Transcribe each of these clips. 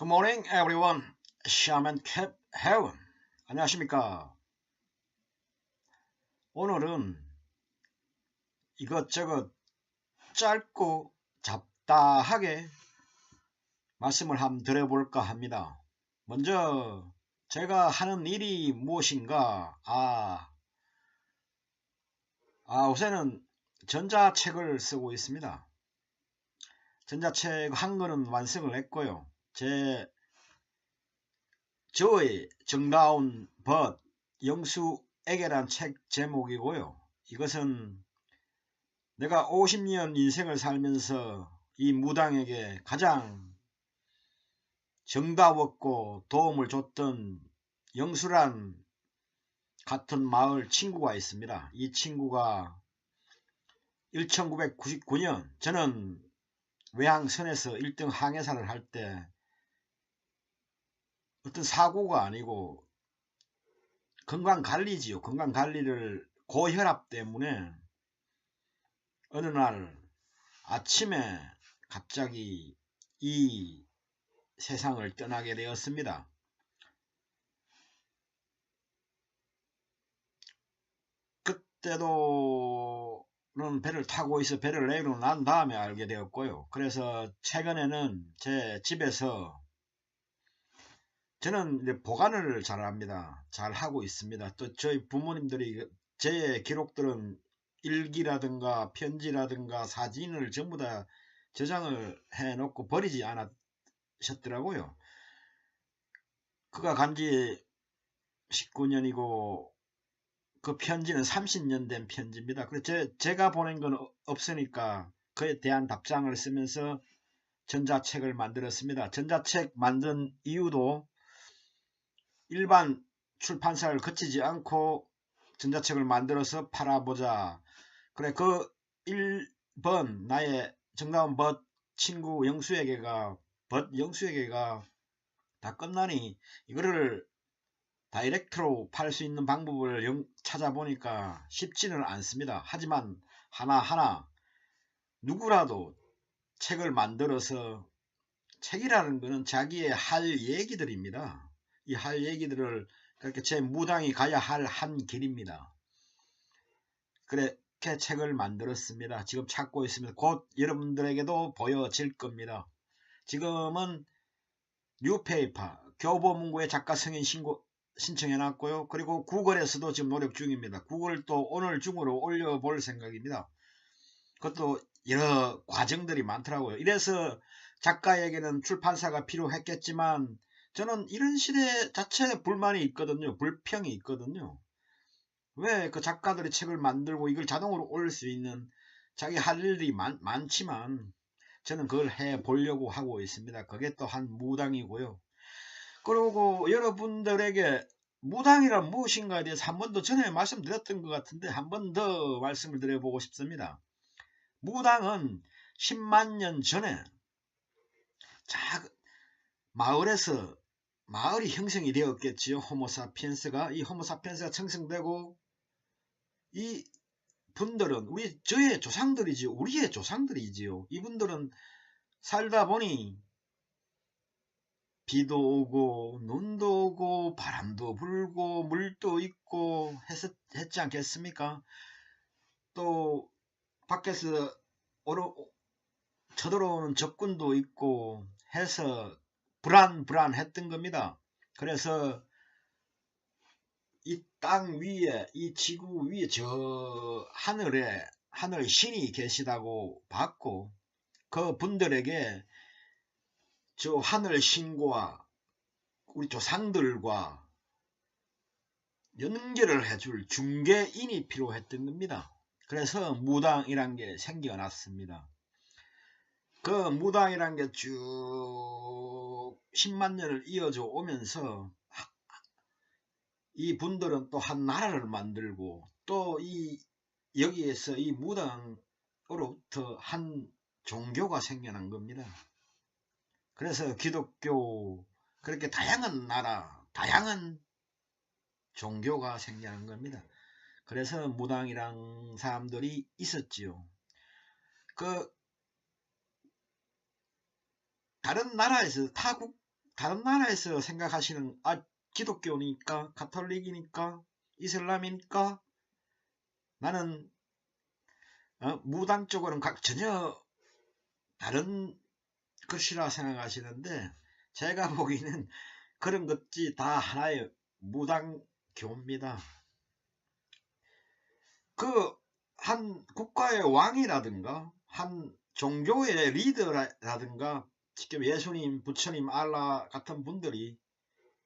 Good morning, everyone. Shaman Cap Heaven. 안녕하십니까? 오늘은 이것저것 짧고 잡다하게 말씀을 한번 드려볼까 합니다. 먼저 제가 하는 일이 무엇인가? 요새는 전자책을 쓰고 있습니다. 전자책 한 권은 완성을 했고요. 저의 정다운 벗 영수에게란 책 제목이고요. 이것은 내가 50년 인생을 살면서 이 무당에게 가장 정다웠고 도움을 줬던 영수란 같은 마을 친구가 있습니다. 이 친구가 1999년 저는 외항선에서 1등 항해사를 할 때 어떤 사고가 아니고 건강관리지요. 건강관리를 고혈압 때문에 어느 날 아침에 갑자기 이 세상을 떠나게 되었습니다. 그때도는 배를 타고 있어 배를 내리고 난 다음에 알게 되었고요. 그래서 최근에는 제 집에서 저는 이제 보관을 잘합니다. 잘 하고 있습니다. 또 저희 부모님들이 제 기록들은 일기라든가 편지라든가 사진을 전부 다 저장을 해 놓고 버리지 않으셨더라고요. 그가 간지 19년이고 그 편지는 30년 된 편지입니다. 그래서 제가 보낸 건 없으니까 그에 대한 답장을 쓰면서 전자책을 만들었습니다. 전자책 만든 이유도 일반 출판사를 거치지 않고 전자책을 만들어서 팔아보자. 그래, 그 1번 나의 정다운 벗 친구 영수에게가 다 끝나니 이거를 다이렉트로 팔 수 있는 방법을 찾아보니까 쉽지는 않습니다. 하지만 하나하나 누구라도 책을 만들어서, 책이라는 것은 자기의 할 얘기들입니다. 이 할 얘기들을 그렇게 제 무당이 가야 할 한 길입니다. 그렇게 책을 만들었습니다. 지금 찾고 있습니다. 곧 여러분들에게도 보여질 겁니다. 지금은 뉴페이퍼 교보문고에 작가 승인 신청해 놨고요. 그리고 구글에서도 지금 노력 중입니다. 구글 또 오늘 중으로 올려볼 생각입니다. 그것도 여러 과정들이 많더라고요. 이래서 작가에게는 출판사가 필요했겠지만 저는 이런 시대 자체에 불만이 있거든요. 불평이 있거든요. 왜 그 작가들이 책을 만들고 이걸 자동으로 올릴 수 있는 자기 할 일이 많지만 저는 그걸 해 보려고 하고 있습니다. 그게 또 한 무당이고요. 그리고 여러분들에게 무당이란 무엇인가에 대해서 한 번 더 전에 말씀드렸던 것 같은데 한 번 더 말씀을 드려보고 싶습니다. 무당은 10만 년 전에 마을이 형성이 되었겠지요. 호모사피엔스가. 이 호모사피엔스가 형성되고 이 분들은 저의 조상들이지요. 우리의 조상들이지요. 이분들은 살다 보니 비도 오고 눈도 오고 바람도 불고 물도 있고 했지 않겠습니까? 또 밖에서 쳐들어오는 적군도 있고 해서 불안했던 겁니다. 그래서 이 땅 위에, 이 지구 위에 저 하늘 신이 계시다고 봤고 그 분들에게 저 하늘 신과 우리 조상들과 연결을 해줄 중개인이 필요했던 겁니다. 그래서 무당이란 게 생겨났습니다. 그 무당이란 게 쭉 10만 년을 이어져 오면서 이 분들은 또 한 나라를 만들고 또 여기에서 이 무당으로부터 한 종교가 생겨난 겁니다. 그래서 기독교, 그렇게 다양한 나라, 다양한 종교가 생겨난 겁니다. 그래서 무당이란 사람들이 있었지요. 다른 나라에서 다른 나라에서 생각하시는 기독교니까 가톨릭이니까 이슬람이니까 나는 무당 쪽으로는 전혀 다른 것이라 생각하시는데 제가 보기에는 그런 것이 다 하나의 무당교입니다. 그 한 국가의 왕이라든가 한 종교의 리더라든가 지금 예수님, 부처님, 알라 같은 분들이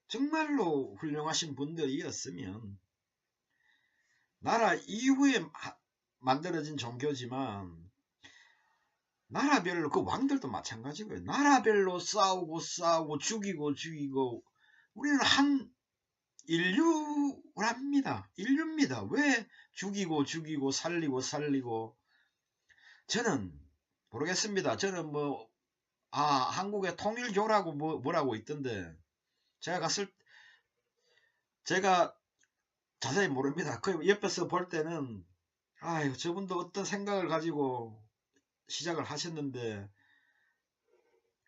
정말로 훌륭하신 분들이었으면 나라 이후에 만들어진 종교지만 나라별로 그 왕들도 마찬가지고요. 나라별로 싸우고 죽이고 우리는 한 인류랍니다. 인류입니다. 왜 죽이고 살리고 저는 모르겠습니다. 저는 한국의 통일교라고 뭐라고 있던데 제가 자세히 모릅니다. 그 옆에서 볼 때는 아유 저분도 어떤 생각을 가지고 시작을 하셨는데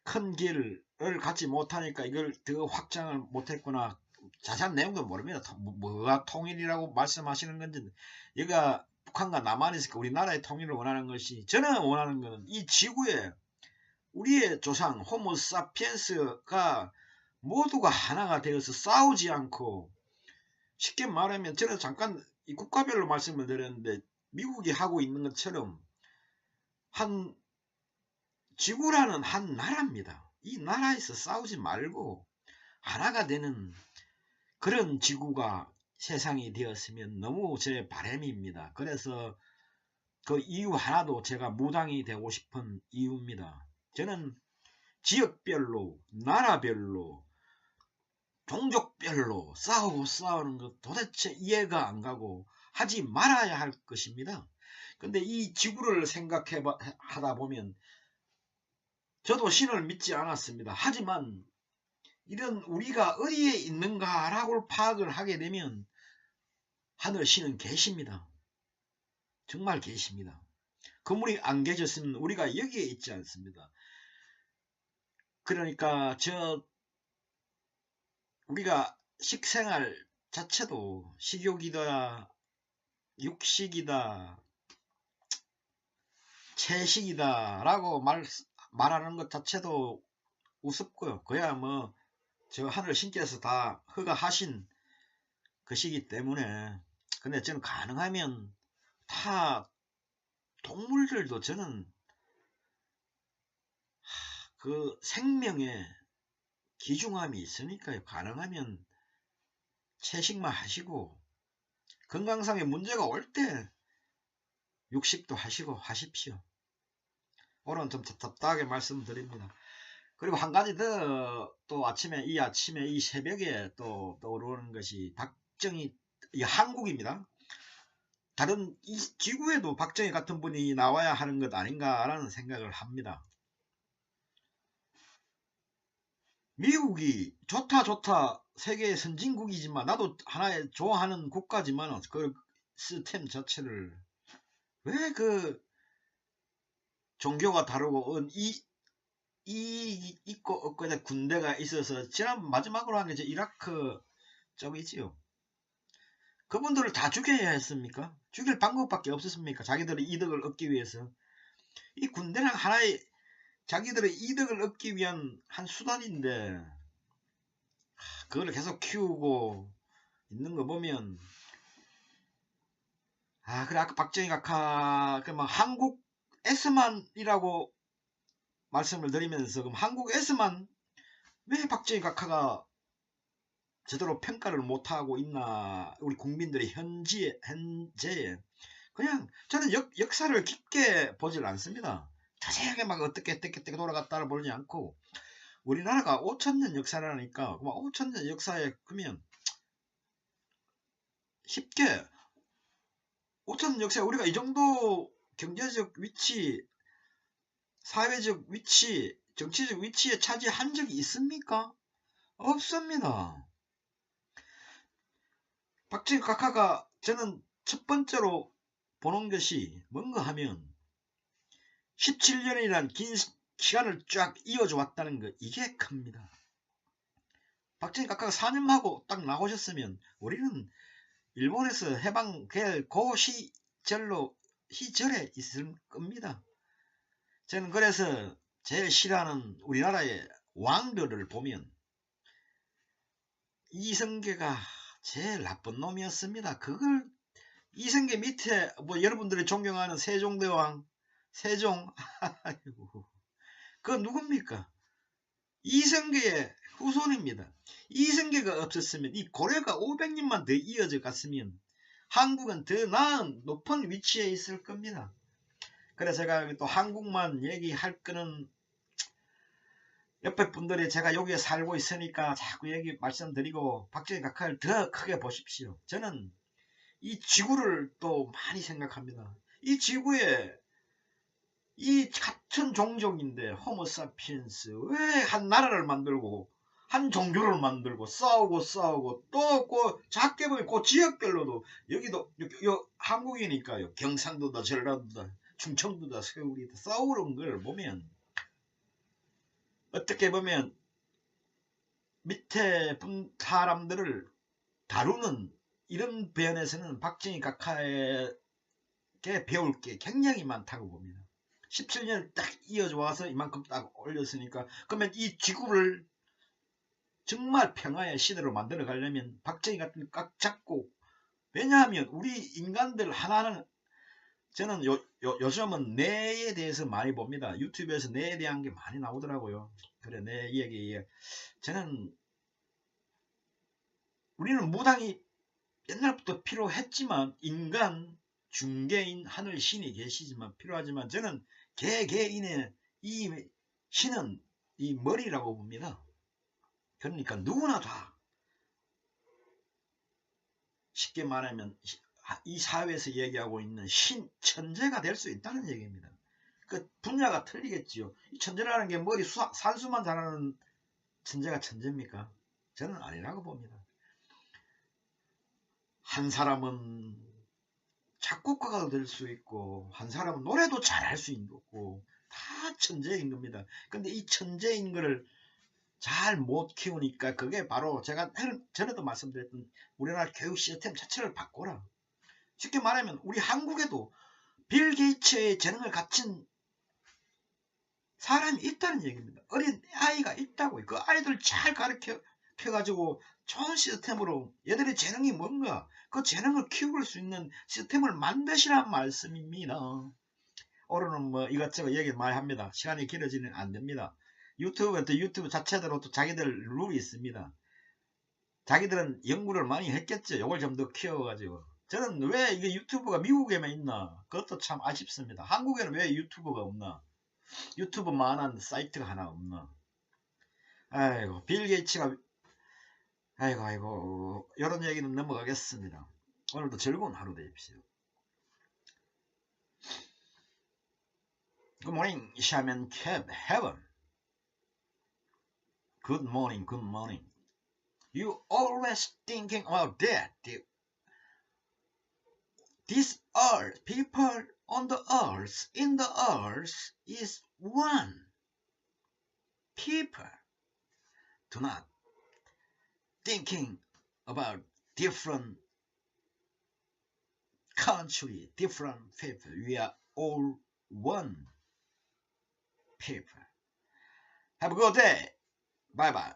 큰 길을 갖지 못하니까 이걸 더 확장을 못했구나. 자세한 내용도 모릅니다. 뭐가 통일이라고 말씀하시는 건지. 얘가 북한과 남한에서 우리나라의 통일을 원하는 것이, 저는 원하는 것은 이 지구에 우리의 조상 호모 사피엔스가 모두가 하나가 되어서 싸우지 않고, 쉽게 말하면 저는 잠깐 이 국가별로 말씀을 드렸는데 미국이 하고 있는 것처럼 한 지구라는 한 나라입니다. 이 나라에서 싸우지 말고 하나가 되는 그런 지구가 세상이 되었으면 너무 제 바람입니다. 그래서 그 이유 하나도 제가 무당이 되고 싶은 이유입니다. 저는 지역별로, 나라별로, 종족별로 싸우는 것 도대체 이해가 안 가고 하지 말아야 할 것입니다. 근데 이 지구를 생각해 하다 보면 저도 신을 믿지 않았습니다. 하지만 이런 우리가 어디에 있는가 라고 파악을 하게 되면 하늘 신은 계십니다. 정말 계십니다. 그분이 안 계셨으면 우리가 여기에 있지 않습니다. 그러니까 우리가 식생활 자체도 식욕이다, 육식이다, 채식이다 라고 말하는 것 자체도 우습고요. 그야 저 하늘 신께서 다 허가하신 것이기 때문에. 근데 저는 가능하면 다 동물들도 저는 그 생명에 귀중함이 있으니까요. 가능하면 채식만 하시고 건강상의 문제가 올 때 육식도 하십시오. 오늘은 좀 답답하게 말씀드립니다. 그리고 한 가지 더, 또 이 새벽에 또 떠오르는 것이 박정희, 한국입니다. 다른 이 지구에도 박정희 같은 분이 나와야 하는 것 아닌가라는 생각을 합니다. 미국이 좋다 세계의 선진국이지만 나도 하나의 좋아하는 국가지만 그 시스템 자체를 왜 그 종교가 다르고 있고 없고 군대가 있어서 지난 마지막으로 한 게 이라크 쪽이지요. 그분들을 다 죽여야 했습니까? 죽일 방법밖에 없었습니까? 자기들의 이득을 얻기 위해서. 이 군대는 하나의 자기들의 이득을 얻기 위한 한 수단인데 그걸 계속 키우고 있는 거 보면 그래 아까 박정희 각하 한국 S만이라고 말씀을 드리면서 그럼 한국에서만 왜 박정희 각하가 제대로 평가를 못하고 있나. 우리 국민들이 현재에 그냥 저는 역사를 깊게 보질 않습니다. 자세하게 어떻게 돌아갔다를 보지 않고 우리나라가 5,000년 역사라니까 5,000년 역사에 그러면 쉽게 5,000년 역사에 우리가 이 정도 경제적 위치, 사회적 위치, 정치적 위치에 차지한 적이 있습니까? 없습니다. 박정희 각하가 저는 첫 번째로 보는 것이 뭔가 하면 17년이라는 긴 시간을 쫙 이어져 왔다는 것, 이게 큽니다. 박정희 각하가 사념하고 딱 나오셨으면 우리는 일본에서 해방될 그 시절에 있을 겁니다. 저는 그래서 제일 싫어하는 우리나라의 왕들을 보면 이성계가 제일 나쁜 놈이었습니다. 그걸 이성계 밑에 뭐 여러분들이 존경하는 세종대왕 세종 그거 누굽니까? 이성계의 후손입니다. 이성계가 없었으면 이 고려가 500년만 더 이어져 갔으면 한국은 더 나은 높은 위치에 있을 겁니다. 그래서 제가 또 한국만 얘기할 거는 옆에 분들이 제가 여기에 살고 있으니까 자꾸 얘기 말씀드리고 박정희 각하를 더 크게 보십시오. 저는 이 지구를 또 많이 생각합니다. 이 지구에 이 같은 종족인데 호모사피엔스 왜 한 나라를 만들고 한 종교를 만들고 싸우고 또 그 작게 보면 그 지역별로도 여기도 한국이니까요. 경상도다 전라도다 충청도다 서울이다 싸우는 걸 보면 어떻게 보면 밑에 사람들을 다루는 이런 면에서는 박정희 각하에게 배울 게 굉장히 많다고 봅니다. 17년 딱 이어져 와서 이만큼 딱 올렸으니까 그러면 이 지구를 정말 평화의 시대로 만들어 가려면 박정희 같은 꽉 잡고 왜냐하면 우리 인간들 하나는 저는 요즘은 뇌에 대해서 많이 봅니다. 유튜브에서 뇌에 대한 게 많이 나오더라고요. 그래 뇌 얘기 저는 우리는 무당이 옛날부터 필요했지만 인간 중개인 하늘 신이 계시지만 필요하지만 저는 개개인의 이 신은 이 머리라고 봅니다. 그러니까 누구나 다 쉽게 말하면 이 사회에서 얘기하고 있는 천재가 될 수 있다는 얘기입니다. 그 분야가 틀리겠지요. 이 천재라는 게 머리 산수만 잘하는 천재가 천재입니까? 저는 아니라고 봅니다. 한 사람은 작곡가가 될 수 있고 한 사람은 노래도 잘할 수 있고 다 천재인 겁니다. 근데 이 천재인 거를 잘 못 키우니까 그게 바로 제가 전에도 말씀드렸던 우리나라 교육 시스템 자체를 바꿔라. 쉽게 말하면 우리 한국에도 빌 게이츠의 재능을 갖춘 사람이 있다는 얘기입니다. 어린 아이가 있다고요. 그 아이들 잘 가르쳐가지고 좋은 시스템으로 얘들의 재능이 뭔가 그 재능을 키울 수 있는 시스템을 만드시란 말씀입니다. 오늘은 뭐 이것저것 얘기 많이 합니다. 시간이 길어지면 안 됩니다. 유튜브는 또 유튜브 자체대로 또 자기들 룰이 있습니다. 자기들은 연구를 많이 했겠죠. 이걸 좀 더 키워가지고. 저는 왜 이게 유튜브가 미국에만 있나? 그것도 참 아쉽습니다. 한국에는 왜 유튜브가 없나? 유튜브만한 사이트가 하나 없나? 아이고, 빌 게이츠가, 아이고, 이런 얘기는 넘어가겠습니다. 오늘도 즐거운 하루 되십시오. Good morning, Shaman Cab Heaven. Good morning, good morning. You always thinking about that. This earth, people on the earth, in the earth is one. People do not thinking about different country, different people. We are all one people. Have a good day. Bye bye.